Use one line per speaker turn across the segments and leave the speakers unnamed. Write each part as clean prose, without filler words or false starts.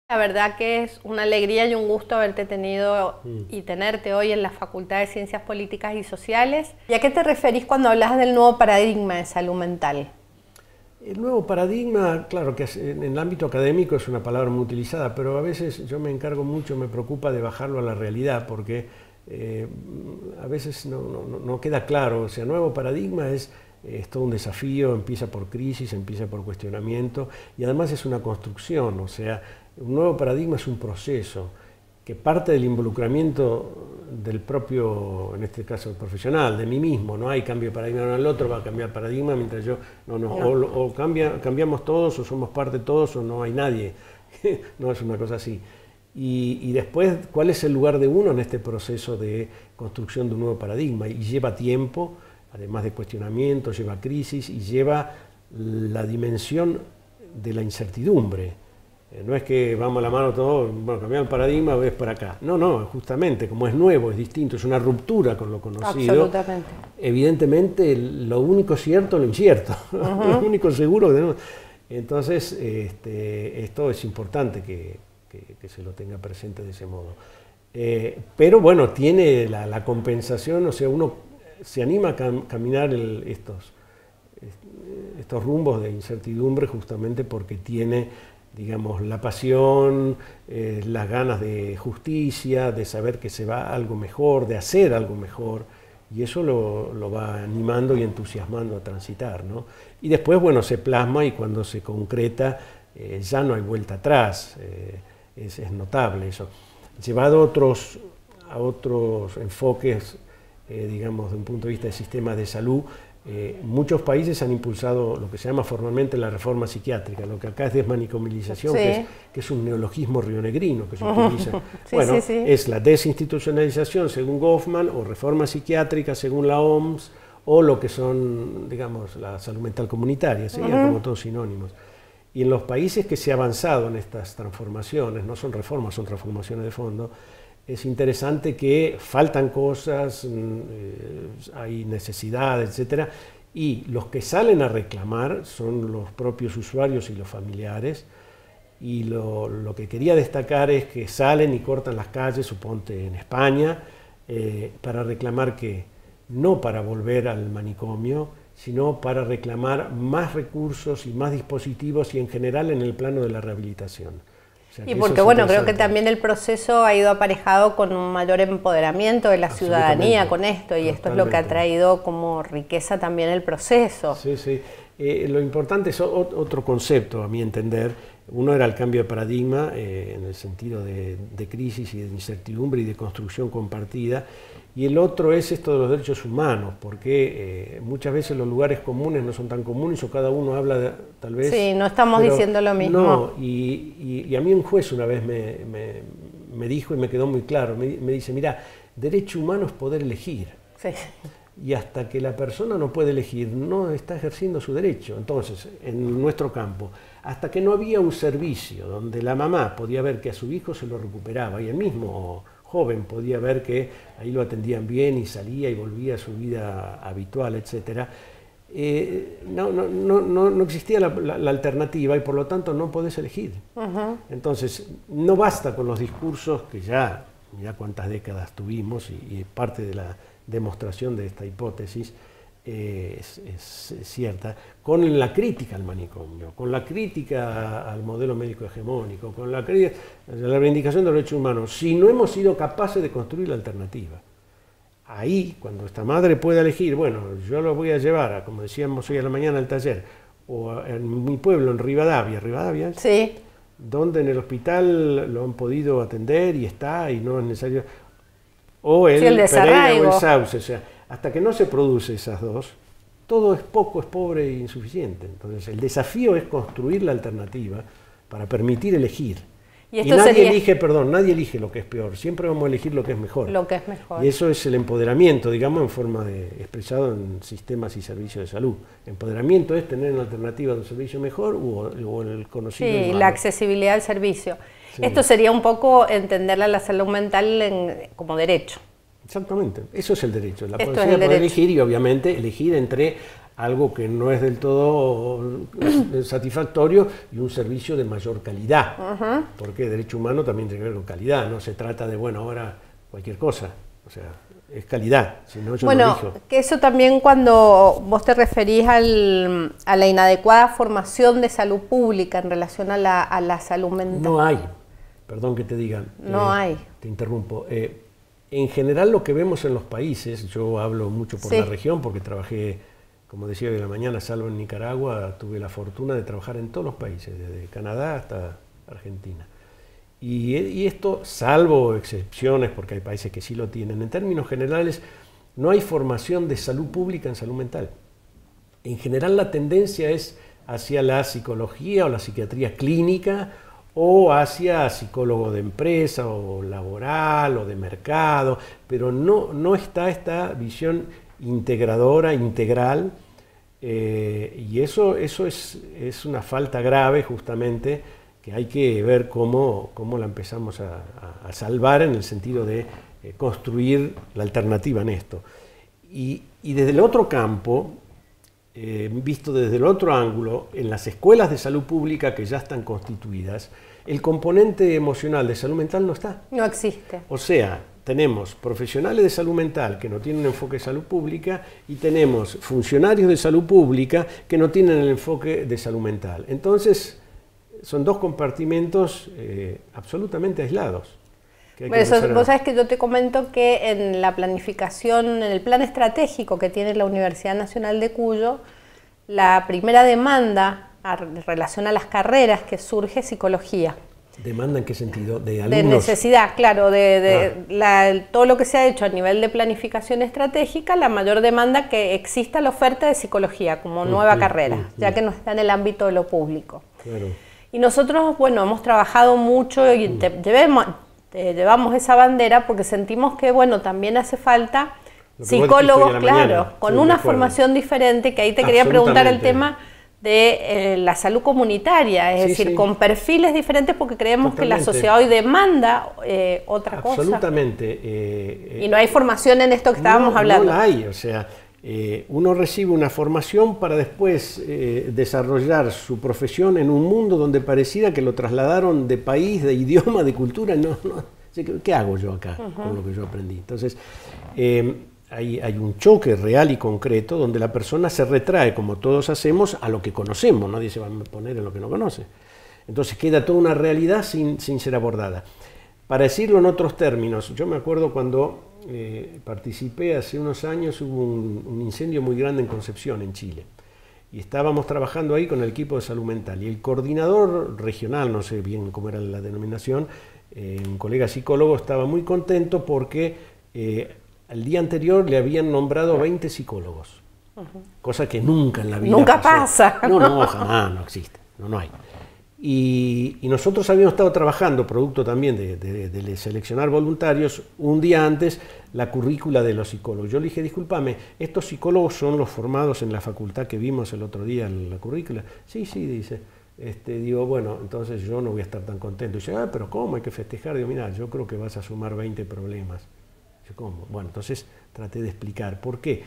La verdad que es una alegría y un gusto haberte tenido y tenerte hoy en la Facultad de Ciencias Políticas y Sociales. ¿Y a qué te referís cuando hablas del nuevo paradigma de salud mental?
El nuevo paradigma, claro que en el ámbito académico es una palabra muy utilizada, pero a veces yo me encargo mucho, me preocupa de bajarlo a la realidad, porque a veces no queda claro. O sea, nuevo paradigma es todo un desafío, empieza por crisis, empieza por cuestionamiento, y además es una construcción. O sea, un nuevo paradigma es un proceso que parte del involucramiento del propio, en este caso profesional, de mí mismo. No hay cambio de paradigma, no, el otro va a cambiar paradigma mientras yo, o cambiamos todos, o somos parte todos, o no hay nadie. No es una cosa así. Y después, ¿cuál es el lugar de uno en este proceso de construcción de un nuevo paradigma? Y lleva tiempo, además de cuestionamiento, lleva crisis y lleva la dimensión de la incertidumbre. No es que vamos a la mano todos, bueno, cambiar el paradigma, ves para acá. No, justamente, como es nuevo, es distinto, es una ruptura con lo conocido.
Absolutamente.
Evidentemente, lo único cierto es lo incierto. Lo único seguro que tenemos. Entonces, esto es importante que se lo tenga presente de ese modo. Pero bueno, tiene la compensación, o sea, uno se anima a caminar estos rumbos de incertidumbre justamente porque tiene, digamos, la pasión, las ganas de justicia, de saber que se va a algo mejor, de hacer algo mejor, y eso lo va animando y entusiasmando a transitar, ¿no? Y después, bueno, se plasma y cuando se concreta ya no hay vuelta atrás, es notable eso. Llevado a otros enfoques, digamos, de un punto de vista del sistema de salud, muchos países han impulsado lo que se llama formalmente la reforma psiquiátrica, lo que acá es desmanicomilización,
sí,
que es un neologismo rionegrino que se utiliza.
Sí,
bueno,
sí.
Es la desinstitucionalización según Goffman, o reforma psiquiátrica según la OMS, o lo que son, digamos, la salud mental comunitaria, serían como todos sinónimos. Y en los países que se ha avanzado en estas transformaciones, no son reformas, son transformaciones de fondo, es interesante que faltan cosas, hay necesidades, etcétera, y los que salen a reclamar son los propios usuarios y los familiares, y lo que quería destacar es que salen y cortan las calles, suponte en España, para reclamar que no para volver al manicomio, sino para reclamar más recursos y más dispositivos y en general en el plano de la rehabilitación.
Y porque, bueno, creo que también el proceso ha ido aparejado con un mayor empoderamiento de la ciudadanía con esto, y esto es lo que ha traído como riqueza también el proceso.
Sí, sí. Lo importante es otro concepto, a mi entender. Uno era el cambio de paradigma en el sentido de crisis y de incertidumbre y de construcción compartida, y el otro es esto de los derechos humanos, porque muchas veces los lugares comunes no son tan comunes o cada uno habla tal vez...
Sí, no estamos diciendo lo mismo.
No, y a mí un juez una vez me dijo y me quedó muy claro, me dice, mira, derecho humano es poder elegir.
Sí.
Y hasta que la persona no puede elegir, no está ejerciendo su derecho. Entonces, en nuestro campo, hasta que no había un servicio donde la mamá podía ver que a su hijo se lo recuperaba y el mismo joven podía ver que ahí lo atendían bien y salía y volvía a su vida habitual, etc., no existía la alternativa y por lo tanto no podés elegir. Entonces, no basta con los discursos que ya cuántas décadas tuvimos y parte de la demostración de esta hipótesis es cierta, con la crítica al manicomio, con la crítica al modelo médico hegemónico, con la reivindicación de los derechos humanos, si no hemos sido capaces de construir la alternativa. Ahí, cuando esta madre pueda elegir, bueno, yo lo voy a llevar, como decíamos hoy a la mañana al taller, o en mi pueblo, en Rivadavia,
sí,
donde en el hospital lo han podido atender y está, y no es necesario, o el Pereira o el Sauce, o sea, hasta que no se produce esas dos, todo es poco, es pobre e insuficiente. Entonces el desafío es construir la alternativa para permitir elegir. Y nadie elige lo que es peor, siempre vamos a elegir lo que es mejor.
Lo que es mejor.
Y eso es el empoderamiento, digamos, en forma expresado en sistemas y servicios de salud. Empoderamiento es tener una alternativa de un servicio mejor o el conocido.
Sí, la accesibilidad al servicio. Sí. Esto sería un poco entenderla la salud mental como derecho.
Exactamente, eso es el derecho, la
Esto
posibilidad
es el
de poder
derecho.
elegir y obviamente elegir entre algo que no es del todo satisfactorio y un servicio de mayor calidad, porque derecho humano también tiene que ver con calidad, no se trata de, bueno, ahora cualquier cosa, o sea, es calidad, si no yo no elijo.
Que eso también cuando vos te referís a la inadecuada formación de salud pública en relación a la salud mental.
No hay, perdón que te diga,
no hay.
Te interrumpo. En general lo que vemos en los países, yo hablo mucho por
Sí.
la región porque trabajé, como decía hoy de la mañana, salvo en Nicaragua, tuve la fortuna de trabajar en todos los países, desde Canadá hasta Argentina. Y esto, salvo excepciones, porque hay países que sí lo tienen, en términos generales no hay formación de salud pública en salud mental. En general la tendencia es hacia la psicología o la psiquiatría clínica o hacia psicólogo de empresa o laboral o de mercado, pero no está esta visión integradora, integral, y eso es una falta grave justamente que hay que ver cómo la empezamos a salvar en el sentido de construir la alternativa en esto. Y desde el otro campo, visto desde el otro ángulo, en las escuelas de salud pública que ya están constituidas, el componente emocional de salud mental no está.
No existe.
O sea, tenemos profesionales de salud mental que no tienen un enfoque de salud pública y tenemos funcionarios de salud pública que no tienen el enfoque de salud mental. Entonces, son dos compartimentos absolutamente aislados.
Vos sabés que yo te comento que en la planificación, en el plan estratégico que tiene la Universidad Nacional de Cuyo, la primera demanda en relación a las carreras que surge es psicología.
¿Demanda en qué sentido? ¿De alumnos?
De necesidad, claro, todo lo que se ha hecho a nivel de planificación estratégica, la mayor demanda que exista la oferta de psicología como nueva carrera, ya que no está en el ámbito de lo público.
Claro.
Y nosotros, bueno, hemos trabajado mucho y llevamos esa bandera porque sentimos que, bueno, también hace falta psicólogos, claro, con una formación diferente, que ahí te quería preguntar el tema de la salud comunitaria, es decir, con perfiles diferentes porque creemos que la sociedad hoy demanda otra cosa.
Absolutamente.
Y no hay formación en esto que estábamos hablando.
No la hay, o sea, uno recibe una formación para después desarrollar su profesión en un mundo donde pareciera que lo trasladaron de país, de idioma, de cultura. ¿Qué hago yo acá con lo que yo aprendí? Entonces, hay un choque real y concreto donde la persona se retrae, como todos hacemos, a lo que conocemos. Nadie se va a poner en lo que no conoce. Entonces queda toda una realidad sin ser abordada. Para decirlo en otros términos, yo me acuerdo cuando participé hace unos años, hubo un incendio muy grande en Concepción, en Chile. Y estábamos trabajando ahí con el equipo de salud mental. Y el coordinador regional, no sé bien cómo era la denominación, un colega psicólogo, estaba muy contento porque el día anterior le habían nombrado 20 psicólogos, cosa que nunca en la vida
nunca
pasó.
pasa.
No, jamás, no existe, no hay. Y nosotros habíamos estado trabajando, producto también de seleccionar voluntarios, un día antes la currícula de los psicólogos. Yo le dije, discúlpame, ¿estos psicólogos son los formados en la facultad que vimos el otro día en la currícula? Sí, dice. Digo, bueno, entonces yo no voy a estar tan contento. Y dice, pero ¿cómo? Hay que festejar. Digo, mira, yo creo que vas a sumar 20 problemas. ¿Cómo? Bueno, entonces traté de explicar. ¿Por qué?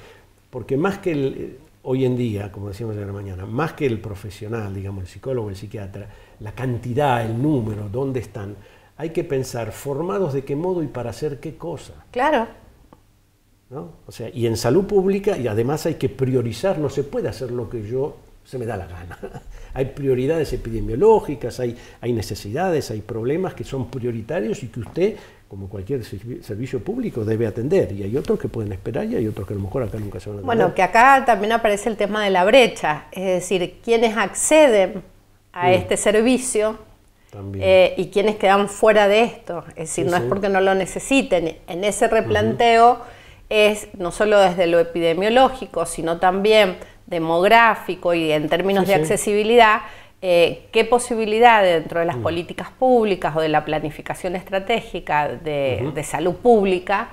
Porque más que hoy en día, como decíamos ayer mañana, más que el profesional, digamos, el psicólogo, el psiquiatra, la cantidad, el número, dónde están, hay que pensar formados de qué modo y para hacer qué cosa.
Claro.
¿No? O sea, y en salud pública, y además hay que priorizar, no se puede hacer lo que se me da la gana. Hay prioridades epidemiológicas, hay necesidades, hay problemas que son prioritarios y que usted, como cualquier servicio público, debe atender. Y hay otros que pueden esperar y hay otros que a lo mejor acá nunca se van a atender.
Bueno, que acá también aparece el tema de la brecha, es decir, quienes acceden a este servicio y quienes quedan fuera de esto. Es decir, no es porque no lo necesiten. En ese replanteo es no solo desde lo epidemiológico, sino también demográfico y en términos de accesibilidad, qué posibilidad dentro de las políticas públicas o de la planificación estratégica de salud pública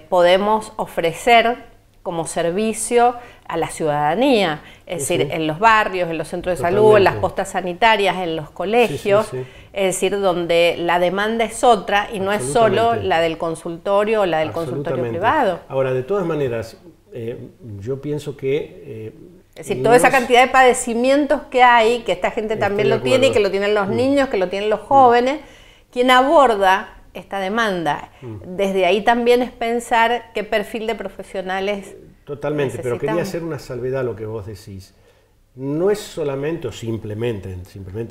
podemos ofrecer como servicio a la ciudadanía, es decir, en los barrios, en los centros de
Totalmente.
salud, en las postas sanitarias, en los colegios, es decir, donde la demanda es otra y no es solo la del consultorio o la del consultorio privado.
Ahora, de todas maneras, yo pienso que...
es decir, toda esa cantidad de padecimientos que hay, que esta gente también lo tiene, y que lo tienen los niños, que lo tienen los jóvenes, quien aborda esta demanda. Desde ahí también es pensar qué perfil de profesionales
Totalmente, pero quería hacer una salvedad a lo que vos decís. No es solamente o simplemente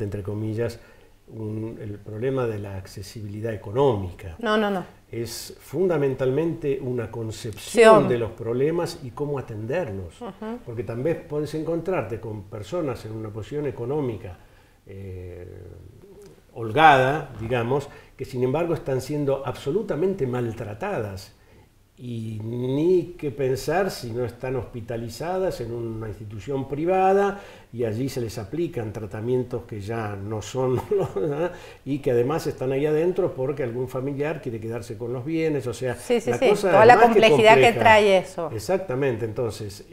entre comillas, el problema de la accesibilidad económica.
No.
Es fundamentalmente una concepción de los problemas y cómo atenderlos. Porque también puedes encontrarte con personas en una posición económica holgada, digamos, que sin embargo están siendo absolutamente maltratadas y ni que pensar si no están hospitalizadas en una institución privada y allí se les aplican tratamientos que ya no son y que además están ahí adentro porque algún familiar quiere quedarse con los bienes, o sea, cosa
toda la complejidad que trae eso.
Exactamente, entonces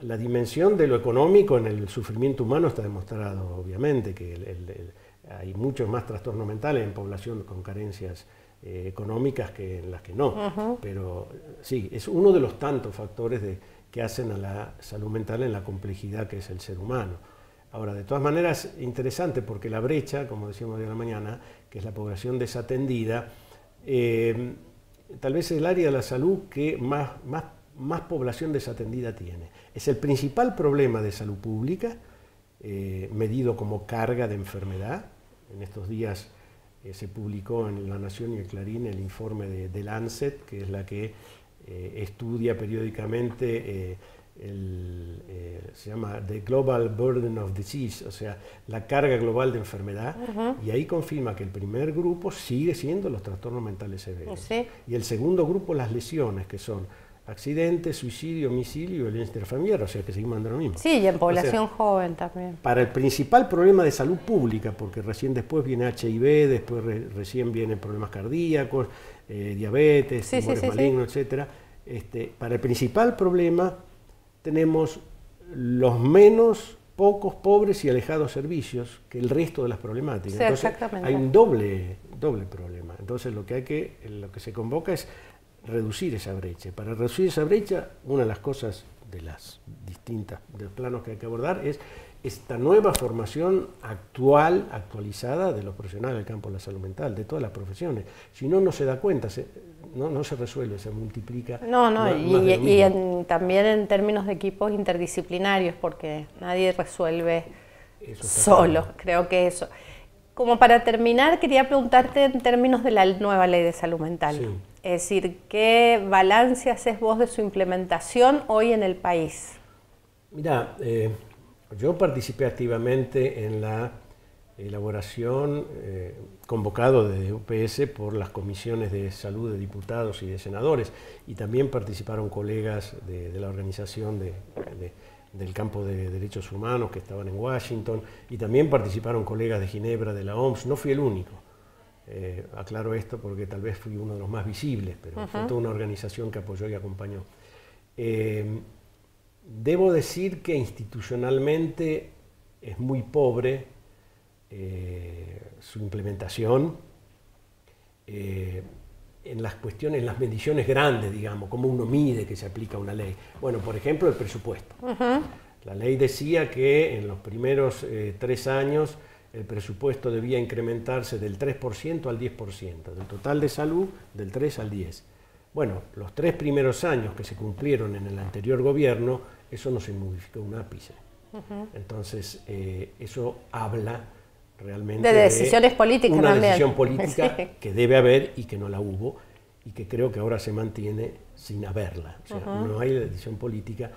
la dimensión de lo económico en el sufrimiento humano está demostrado, obviamente, que hay muchos más trastornos mentales en población con carencias económicas que en las que no, pero sí, es uno de los tantos factores que hacen a la salud mental en la complejidad que es el ser humano. Ahora, de todas maneras, interesante porque la brecha, como decíamos de la mañana, que es la población desatendida, tal vez es el área de la salud que más población desatendida tiene. Es el principal problema de salud pública, medido como carga de enfermedad. En estos días se publicó en La Nación y el Clarín el informe de Lancet, que es la que estudia periódicamente, se llama The Global Burden of Disease, o sea, la carga global de enfermedad, y ahí confirma que el primer grupo sigue siendo los trastornos mentales severos, y el segundo grupo las lesiones, que son accidentes, suicidio, homicidio y violencia intrafamiliar, o sea que seguimos andando lo mismo.
Sí, y en población joven también.
Para el principal problema de salud pública, porque recién después viene HIV, después recién vienen problemas cardíacos, diabetes, tumores malignos, etc. Para el principal problema tenemos los menos pocos, pobres y alejados servicios que el resto de las problemáticas.
Sí,
entonces
exactamente.
hay un doble problema. Entonces lo que se convoca es reducir esa brecha. Para reducir esa brecha, una de las cosas de los planos que hay que abordar es esta nueva formación actualizada de los profesionales del campo de la salud mental, de todas las profesiones. Si no, no se da cuenta, no se resuelve, se multiplica.
También en términos de equipos interdisciplinarios, porque nadie resuelve solo, creo que eso. Como para terminar, quería preguntarte en términos de la nueva ley de salud mental.
Sí.
Es decir, ¿qué balance haces vos de su implementación hoy en el país?
Mira, yo participé activamente en la elaboración, convocado desde UPS por las comisiones de salud de diputados y de senadores, y también participaron colegas de la organización del campo de derechos humanos que estaban en Washington, y también participaron colegas de Ginebra, de la OMS. No fui el único. Aclaro esto porque tal vez fui uno de los más visibles, pero fue toda una organización que apoyó y acompañó. Debo decir que institucionalmente es muy pobre su implementación en las cuestiones, en las mediciones grandes, digamos, cómo uno mide que se aplica una ley. Bueno, por ejemplo, el presupuesto. La ley decía que en los primeros 3 años el presupuesto debía incrementarse del 3% al 10%, del total de salud del 3 al 10%. Bueno, los 3 primeros años que se cumplieron en el anterior gobierno, eso no se modificó un ápice. Entonces, eso habla realmente
de decisiones políticas
una
también.
Decisión política que debe haber y que no la hubo, y que creo que ahora se mantiene sin haberla. O sea, no hay decisión política.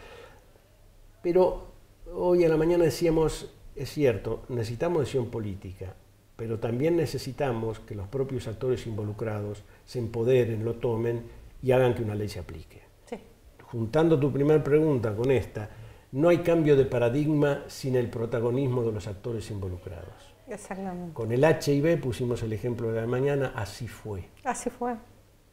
Pero hoy a la mañana decíamos, es cierto, necesitamos decisión política, pero también necesitamos que los propios actores involucrados se empoderen, lo tomen y hagan que una ley se aplique.
Sí.
Juntando tu primera pregunta con esta, no hay cambio de paradigma sin el protagonismo de los actores involucrados.
Exactamente.
Con el HIV pusimos el ejemplo de la mañana, así fue.
Así fue.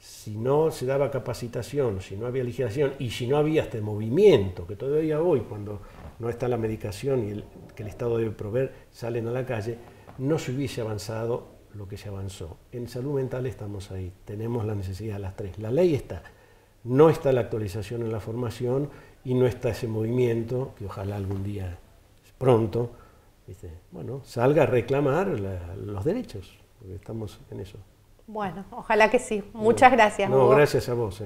si no se daba capacitación, si no había legislación y si no había este movimiento, que todavía hoy, cuando no está la medicación y que el Estado debe proveer, salen a la calle, no se hubiese avanzado lo que se avanzó. En salud mental estamos ahí, tenemos la necesidad de las tres. La ley está, no está la actualización en la formación y no está ese movimiento, que ojalá algún día, pronto, bueno, salga a reclamar los derechos, porque estamos en eso.
Bueno, ojalá que sí. Muchas gracias,
No,
Hugo.
gracias a vos.